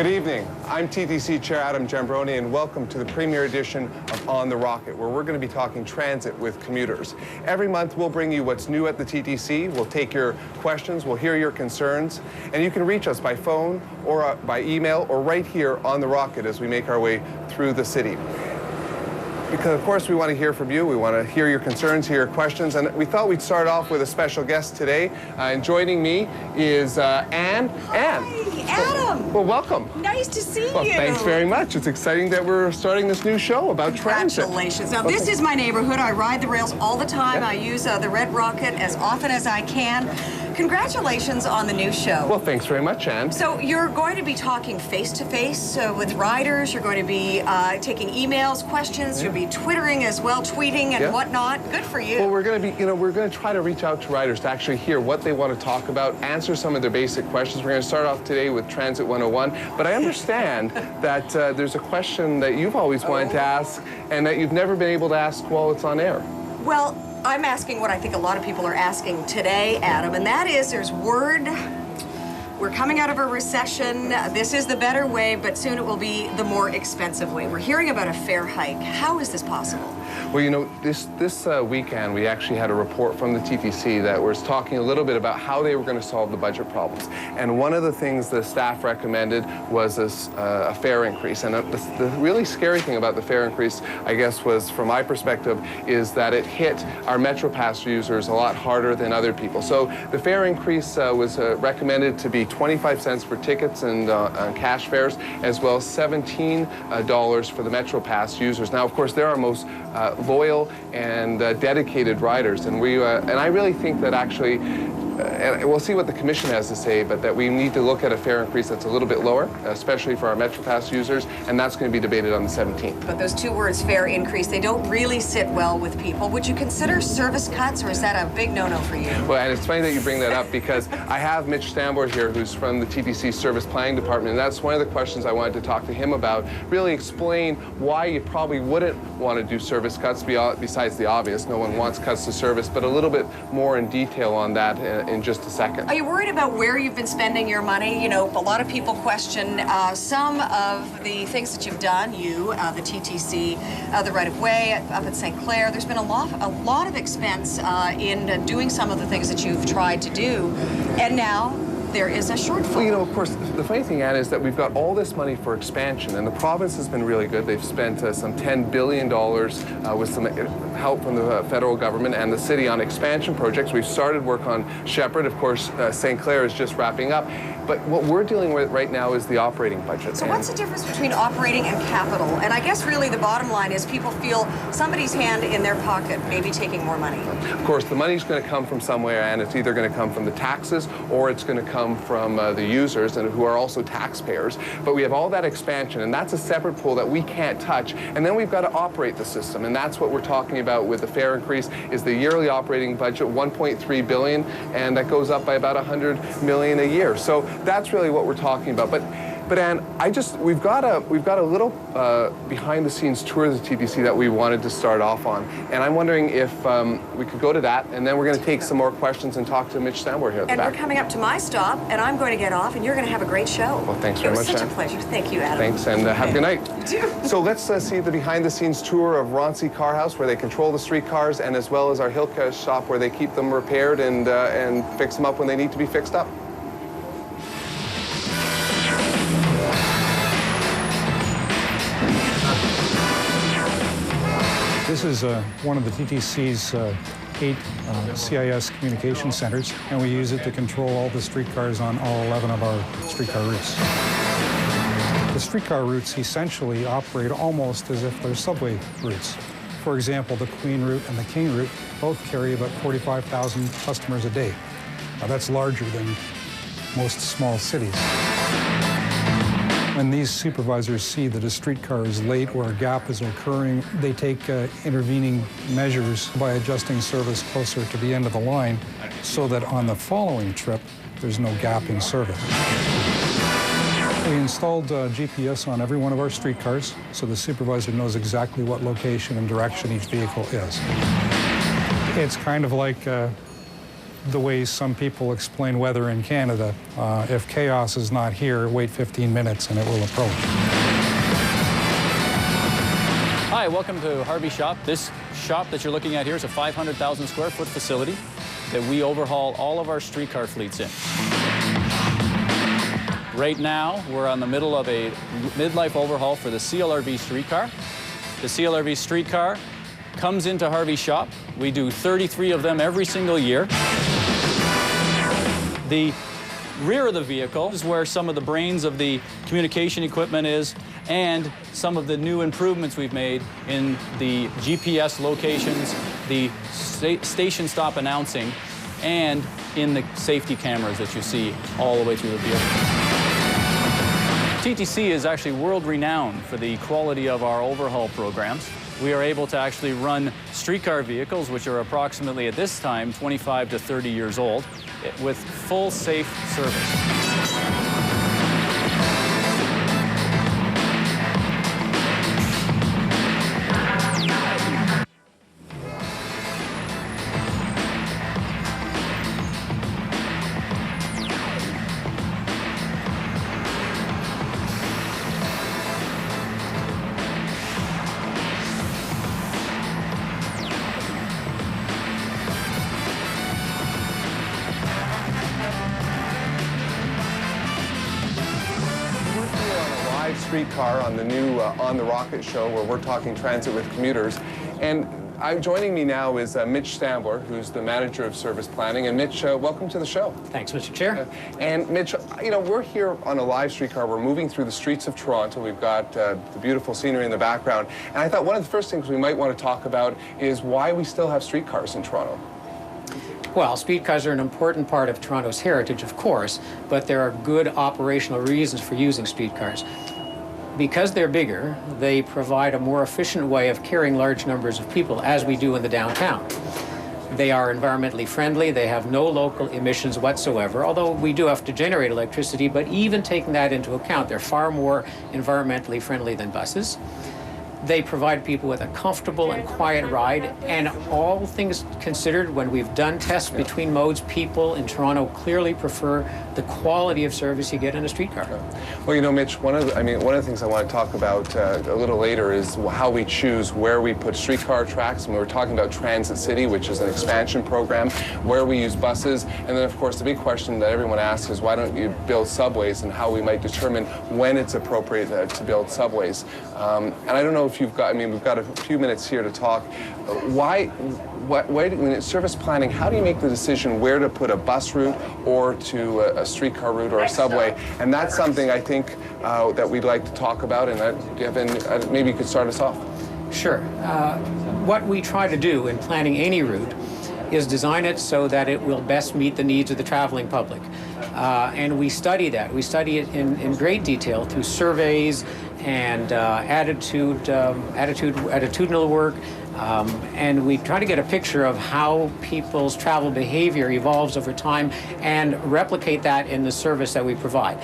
Good evening. I'm TTC Chair Adam Giambrone, and welcome to the premiere edition of On the Rocket, where we're going to be talking transit with commuters. Every month, we'll bring you what's new at the TTC. We'll take your questions, we'll hear your concerns, and you can reach us by phone or by email or right here on the Rocket as we make our way through the city. Because, of course, we want to hear from you. We want to hear your concerns, hear your questions. And we thought we'd start off with a special guest today. And joining me is Anne. Hi, Adam. Well, welcome. Nice to see you. Well, thanks very much. It's exciting that we're starting this new show about transit. Congratulations. Now, this is my neighborhood. I ride the rails all the time. I use the Red Rocket as often as I can. Congratulations on the new show. Well, thanks very much, Anne. So you're going to be talking face-to-face with riders. You're going to be taking emails, questions. You'll be twittering as well, tweeting and whatnot. Good for you. Well, we're going to be, we're going to try to reach out to riders to actually hear what they want to talk about, answer some of their basic questions. We're going to start off today with Transit 101. But I understand that there's a question that you've always wanted to ask and that you've never been able to ask while it's on air. Well, I'm asking what I think a lot of people are asking today, Adam, and that is there's word we're coming out of a recession. This is the better way, but soon it will be the more expensive way. We're hearing about a fare hike. How is this possible? Well, this weekend, we actually had a report from the TTC that was talking a little bit about how they were going to solve the budget problems. And one of the things the staff recommended was a fare increase. And the really scary thing about the fare increase, I guess, was, from my perspective, is that it hit our MetroPass users a lot harder than other people. So the fare increase was recommended to be 25 cents for tickets and cash fares, as well as $17 for the MetroPass users. Now, of course, they're our most loyal and dedicated riders, and I really think that actually, and we'll see what the Commission has to say, but that we need to look at a fare increase that's a little bit lower, especially for our MetroPass users, and that's going to be debated on the 17th. But those two words, fare increase, they don't really sit well with people. Would you consider service cuts, or is that a big no-no for you? Well, and it's funny that you bring that up, because I have Mitch Stambor here, who's from the TTC Service Planning Department, and that's one of the questions I wanted to talk to him about, really explain why you probably wouldn't want to do service cuts, besides the obvious. No one wants cuts to service, but a little bit more in detail on that in just a second. Are you worried about where you've been spending your money? A lot of people question some of the things that you've done, the TTC, the right-of-way up at St. Clair. There's been a lot of expense in doing some of the things that you've tried to do, and now there is a shortfall. Well, of course, the funny thing, Anne, is that we've got all this money for expansion, and the province has been really good. They've spent some $10 billion with some help from the federal government and the city on expansion projects. We've started work on Shepherd. Of course, St. Clair is just wrapping up. But what we're dealing with right now is the operating budget. So what's the difference between operating and capital? And I guess really the bottom line is people feel somebody's hand in their pocket, maybe taking more money. Of course, the money's going to come from somewhere, and it's either going to come from the taxes or it's going to come from the users, and who are also taxpayers. But we have all that expansion, and that's a separate pool that we can't touch. And then we've got to operate the system, and that's what we're talking about with the fare increase, is the yearly operating budget, $1.3 billion, and that goes up by about $100 million a year. So that's really what we're talking about. But Anne, we've got a little behind-the-scenes tour of the TTC that we wanted to start off on, and I'm wondering if we could go to that, and then we're going to take some more questions and talk to Mitch Stambor here at the back. And we're coming up to my stop, and I'm going to get off, and you're going to have a great show. Well, thanks very much, It was Anne. such a pleasure. Thank you, Adam. Thanks, and have a good night. You too. So let's see the behind-the-scenes tour of Roncy Car House, where they control the streetcars, and as well as our Hilka shop, where they keep them repaired and fix them up when they need to be fixed up. This is one of the TTC's 8 CIS communication centers, and we use it to control all the streetcars on all 11 of our streetcar routes. The streetcar routes essentially operate almost as if they're subway routes. For example, the Queen route and the King route both carry about 45,000 customers a day. Now, that's larger than most small cities. When these supervisors see that a streetcar is late or a gap is occurring, they take intervening measures by adjusting service closer to the end of the line so that on the following trip, there's no gap in service. We installed GPS on every one of our streetcars, so the supervisor knows exactly what location and direction each vehicle is. It's kind of like the way some people explain weather in Canada. If chaos is not here, wait 15 minutes and it will approach. Hi, welcome to Harvey Shop. This shop that you're looking at here is a 500,000 square foot facility that we overhaul all of our streetcar fleets in. Right now, we're on the middle of a midlife overhaul for the CLRV streetcar. The CLRV streetcar comes into Harvey Shop. We do 33 of them every single year. The rear of the vehicle is where some of the brains of the communication equipment is, and some of the new improvements we've made in the GPS locations, the station stop announcing, and in the safety cameras that you see all the way through the vehicle. TTC is actually world-renowned for the quality of our overhaul programs. We are able to actually run streetcar vehicles, which are approximately, at this time, 25 to 30 years old, with full safe service. Streetcar on the new On the Rocket show, where we're talking transit with commuters. And joining me now is Mitch Stambler, who's the manager of service planning. And Mitch, welcome to the show. Thanks, Mr. Chair. And Mitch, you know, we're here on a live streetcar. We're moving through the streets of Toronto. We've got the beautiful scenery in the background. And I thought one of the first things we might want to talk about is why we still have streetcars in Toronto. Well, streetcars are an important part of Toronto's heritage, of course, but there are good operational reasons for using streetcars. Because they're bigger, they provide a more efficient way of carrying large numbers of people, as we do in the downtown. They are environmentally friendly. They have no local emissions whatsoever, although we do have to generate electricity, but even taking that into account, they're far more environmentally friendly than buses. They provide people with a comfortable and quiet ride, and all things considered, when we've done tests between modes, people in Toronto clearly prefer the quality of service you get in a streetcar. Well, you know, Mitch, one of the things I want to talk about a little later is how we choose where we put streetcar tracks. And we were talking about Transit City, which is an expansion program, where we use buses. And then, of course, the big question that everyone asks is why don't you build subways, and how we might determine when it's appropriate to build subways. And I don't know if you've got, I mean, we've got a few minutes here to talk. When it's service planning, how do you make the decision where to put a bus route or to a streetcar route or a subway? And that's something I think that we'd like to talk about, and maybe you could start us off. Sure. What we try to do in planning any route is design it so that it will best meet the needs of the traveling public. And we study that. We study it in great detail through surveys and attitudinal work, and we try to get a picture of how people's travel behavior evolves over time and replicate that in the service that we provide.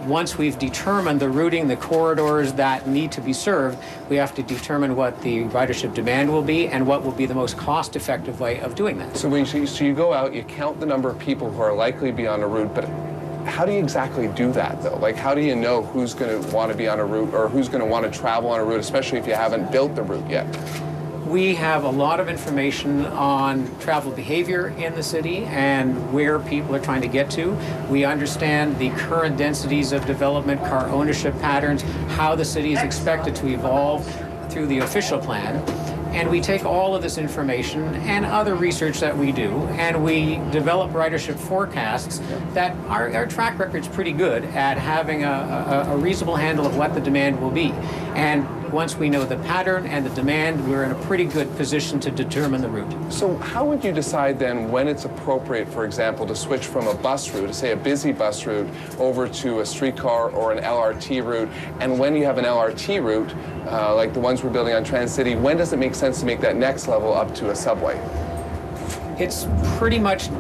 Once we've determined the routing, the corridors that need to be served, we have to determine what the ridership demand will be and what will be the most cost-effective way of doing that. So you go out, you count the number of people who are likely to be on a route, but how do you exactly do that, though? Like, how do you know who's going to want to be on a route or who's going to want to travel on a route, especially if you haven't built the route yet? We have a lot of information on travel behavior in the city and where people are trying to get to. We understand the current densities of development, car ownership patterns, how the city is expected to evolve through the official plan. And we take all of this information and other research that we do, and we develop ridership forecasts that our track record's pretty good at having a reasonable handle of what the demand will be. And once we know the pattern and the demand, we're in a pretty good position to determine the route. So how would you decide then when it's appropriate, for example, to switch from a bus route, say a busy bus route, over to a streetcar or an LRT route? And when you have an LRT route, like the ones we're building on Transit City, when does it make sense to make that next level up to a subway? It's pretty much